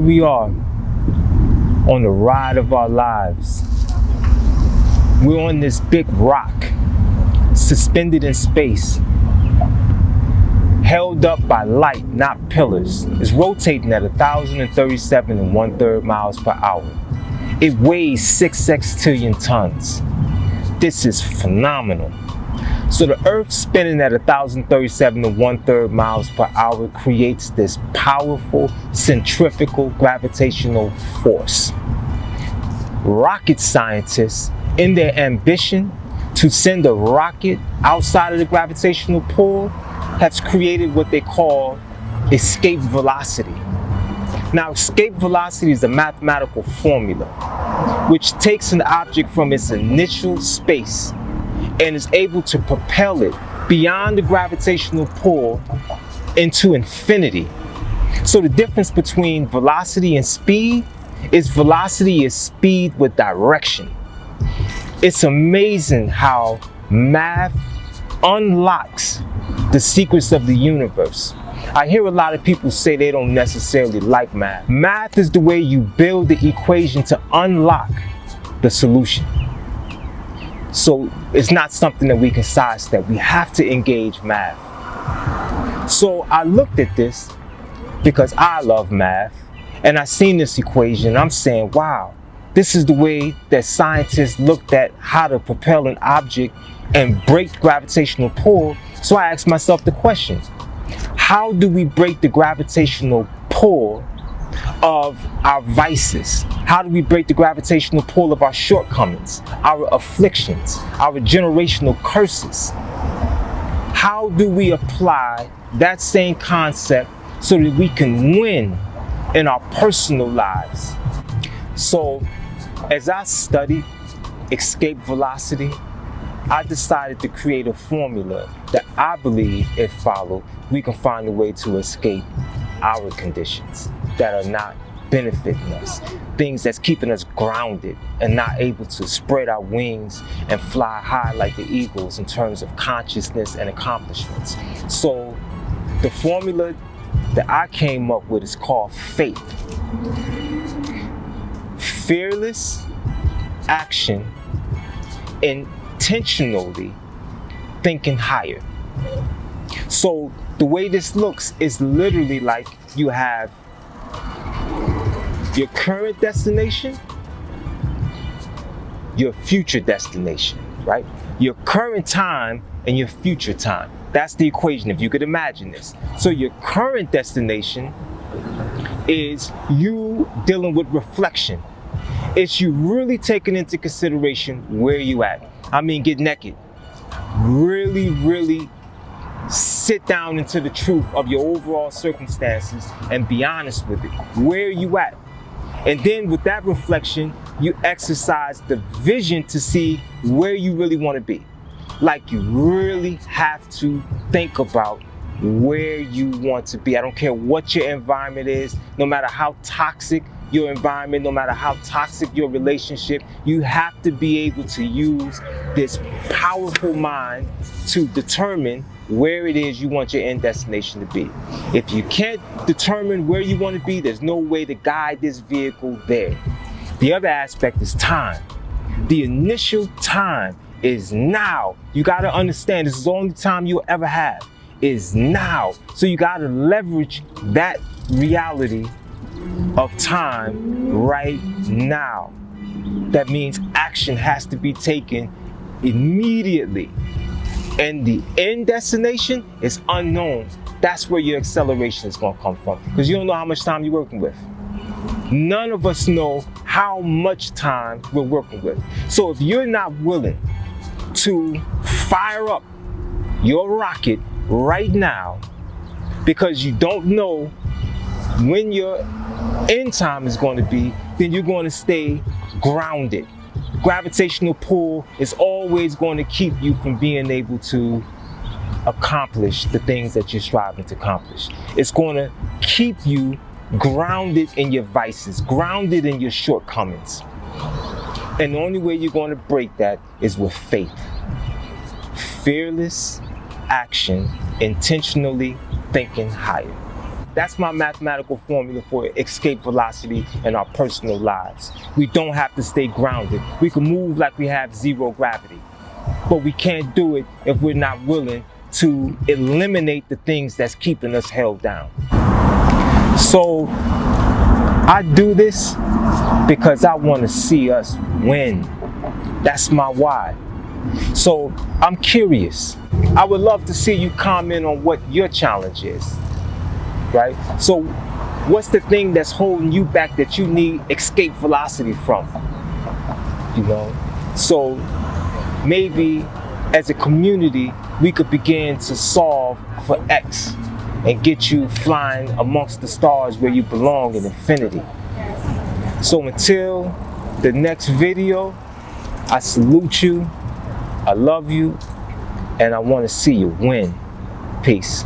We are on the ride of our lives. We're on this big rock, suspended in space, held up by light, not pillars. It's rotating at 1,037 and 1/3 miles per hour. It weighs 6 sextillion tons. This is phenomenal. So the Earth spinning at 1,037 and 1/3 miles per hour creates this powerful centrifugal gravitational force. Rocket scientists, in their ambition to send a rocket outside of the gravitational pull, have created what they call escape velocity. Now, escape velocity is a mathematical formula which takes an object from its initial space and is able to propel it beyond the gravitational pull into infinity. So the difference between velocity and speed is velocity is speed with direction. It's amazing how math unlocks the secrets of the universe. I hear a lot of people say they don't necessarily like math. Math is the way you build the equation to unlock the solution. So it's not something that we can sidestep. We have to engage math. So I looked at this because I love math, and I seen this equation. I'm saying, wow, this is the way that scientists looked at how to propel an object and break gravitational pull. So I asked myself the question, how do we break the gravitational pull of our vices? How do we break the gravitational pull of our shortcomings, our afflictions, our generational curses? How do we apply that same concept so that we can win in our personal lives? So as I studied escape velocity, I decided to create a formula that I believe, if followed, we can find a way to escape our conditions that are not benefiting us, things that's keeping us grounded and not able to spread our wings and fly high like the eagles in terms of consciousness and accomplishments. So the formula that I came up with is called faith. Fearless action, intentionally thinking higher. So the way this looks is literally like you have your current destination, your future destination, right? Your current time and your future time. That's the equation, if you could imagine this. So your current destination is you dealing with reflection. It's you really taking into consideration where you at. I mean, get naked. Really sit down into the truth of your overall circumstances and be honest with it. Where are you at? And then with that reflection, you exercise the vision to see where you really want to be. Like you really have to think about where you want to be. I don't care what your environment is, no matter how toxic your environment, no matter how toxic your relationship, you have to be able to use this powerful mind to determine where it is you want your end destination to be. If you can't determine where you want to be, there's no way to guide this vehicle there. The other aspect is time. The initial time is now. You got to understand this is the only time you'll ever have is now. So you got to leverage that reality of time right now. That means action has to be taken immediately. And the end destination is unknown. That's where your acceleration is going to come from, because you don't know how much time you're working with. None of us know how much time we're working with. So if you're not willing to fire up your rocket right now because you don't know when your end time is going to be, then you're going to stay grounded. Gravitational pull is always going to keep you from being able to accomplish the things that you're striving to accomplish. It's going to keep you grounded in your vices, grounded in your shortcomings. And the only way you're going to break that is with faith. Fearless action, intentionally thinking higher. That's my mathematical formula for escape velocity in our personal lives. We don't have to stay grounded. We can move like we have zero gravity. But we can't do it if we're not willing to eliminate the things that's keeping us held down. So I do this because I want to see us win. That's my why. So I'm curious. I would love to see you comment on what your challenge is, right? So what's the thing that's holding you back that you need escape velocity from? You know? So maybe as a community, we could begin to solve for X and get you flying amongst the stars where you belong in infinity. So until the next video, I salute you, I love you, and I want to see you win. Peace.